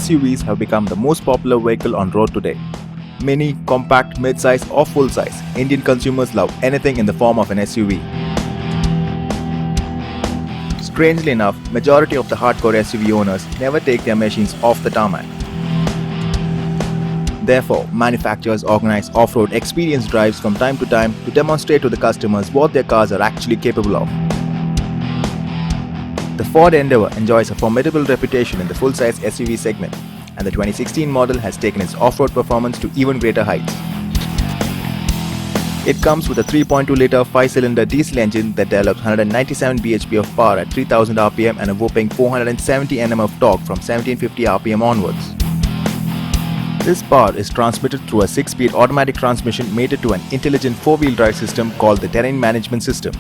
SUVs have become the most popular vehicle on road today. Mini, compact, mid-size or full-size, Indian consumers love anything in the form of an SUV. Strangely enough, majority of the hardcore SUV owners never take their machines off the tarmac. Therefore, manufacturers organize off-road experience drives from time to time to demonstrate to the customers what their cars are actually capable of. The Ford Endeavour enjoys a formidable reputation in the full-size SUV segment, and the 2016 model has taken its off-road performance to even greater heights. It comes with a 3.2-litre 5-cylinder diesel engine that develops 197 bhp of power at 3000 rpm and a whopping 470 Nm of torque from 1750 rpm onwards. This power is transmitted through a 6-speed automatic transmission mated to an intelligent 4-wheel drive system called the Terrain Management System.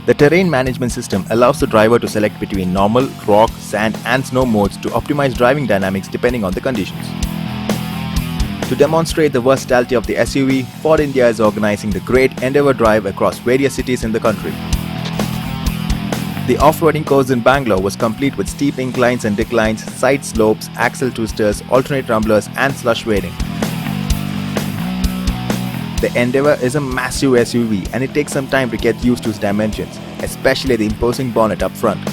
The Terrain Management System allows the driver to select between normal, rock, sand and snow modes to optimize driving dynamics depending on the conditions. To demonstrate the versatility of the SUV, Ford India is organizing the Great Endeavour Drive across various cities in the country. The off-roading course in Bangalore was complete with steep inclines and declines, side slopes, axle twisters, alternate rumblers and slush wading. The Endeavour is a massive SUV and it takes some time to get used to its dimensions, especially the imposing bonnet up front.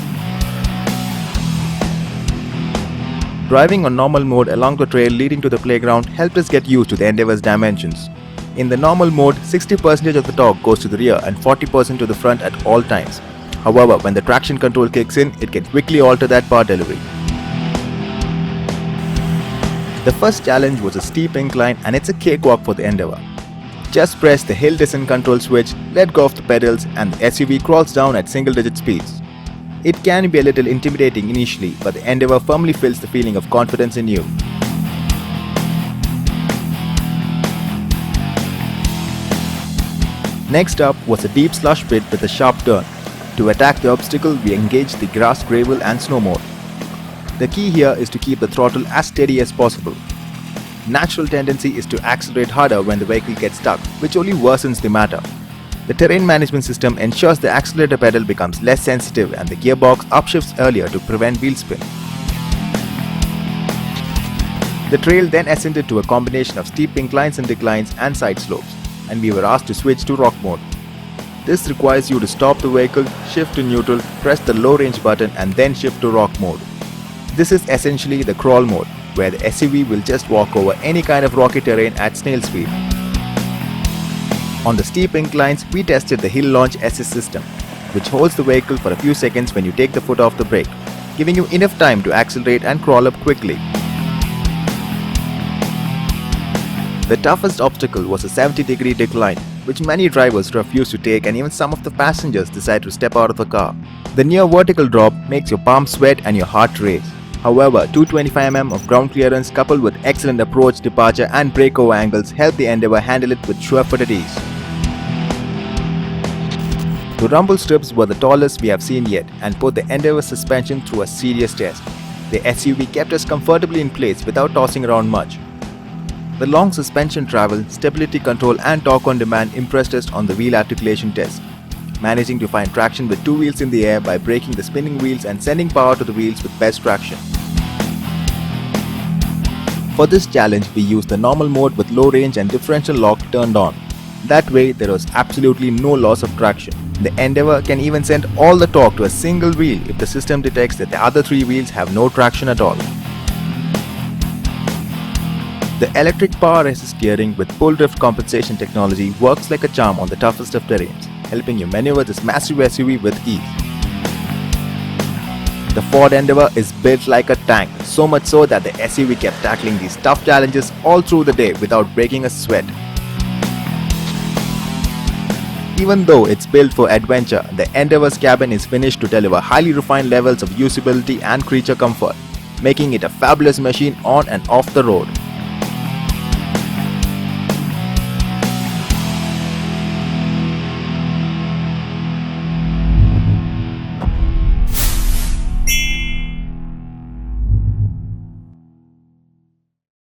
Driving on normal mode along the trail leading to the playground helped us get used to the Endeavour's dimensions. In the normal mode, 60% of the torque goes to the rear and 40% to the front at all times. However, when the traction control kicks in, it can quickly alter that power delivery. The first challenge was a steep incline and it's a cakewalk for the Endeavour. Just press the hill descent control switch, let go of the pedals and the SUV crawls down at single-digit speeds. It can be a little intimidating initially, but the Endeavour firmly fills the feeling of confidence in you. Next up was a deep slush pit with a sharp turn. To attack the obstacle, we engaged the grass, gravel and snow mode. The key here is to keep the throttle as steady as possible. Natural tendency is to accelerate harder when the vehicle gets stuck, which only worsens the matter. The Terrain Management System ensures the accelerator pedal becomes less sensitive and the gearbox upshifts earlier to prevent wheel spin. The trail then ascended to a combination of steep inclines and declines and side slopes, and we were asked to switch to rock mode. This requires you to stop the vehicle, shift to neutral, press the low range button and then shift to rock mode. This is essentially the crawl mode, where the SUV will just walk over any kind of rocky terrain at snail speed. On the steep inclines, we tested the Hill Launch Assist system, which holds the vehicle for a few seconds when you take the foot off the brake, giving you enough time to accelerate and crawl up quickly. The toughest obstacle was a 70-degree decline, which many drivers refuse to take and even some of the passengers decide to step out of the car. The near vertical drop makes your palms sweat and your heart race. However, 225 mm of ground clearance coupled with excellent approach, departure and breakover angles help the Endeavour handle it with sure-footed ease. The rumble strips were the tallest we have seen yet and put the Endeavour suspension through a serious test. The SUV kept us comfortably in place without tossing around much. The long suspension travel, stability control and torque on demand impressed us on the wheel articulation test, managing to find traction with 2 wheels in the air by braking the spinning wheels and sending power to the wheels with best traction. For this challenge, we used the normal mode with low range and differential lock turned on. That way, there was absolutely no loss of traction. The Endeavour can even send all the torque to a single wheel if the system detects that the other 3 wheels have no traction at all. The electric power assist steering with pull drift compensation technology works like a charm on the toughest of terrains, helping you maneuver this massive SUV with ease. The Ford Endeavour is built like a tank, so much so that the SUV kept tackling these tough challenges all through the day without breaking a sweat. Even though it's built for adventure, the Endeavour's cabin is finished to deliver highly refined levels of usability and creature comfort, making it a fabulous machine on and off the road.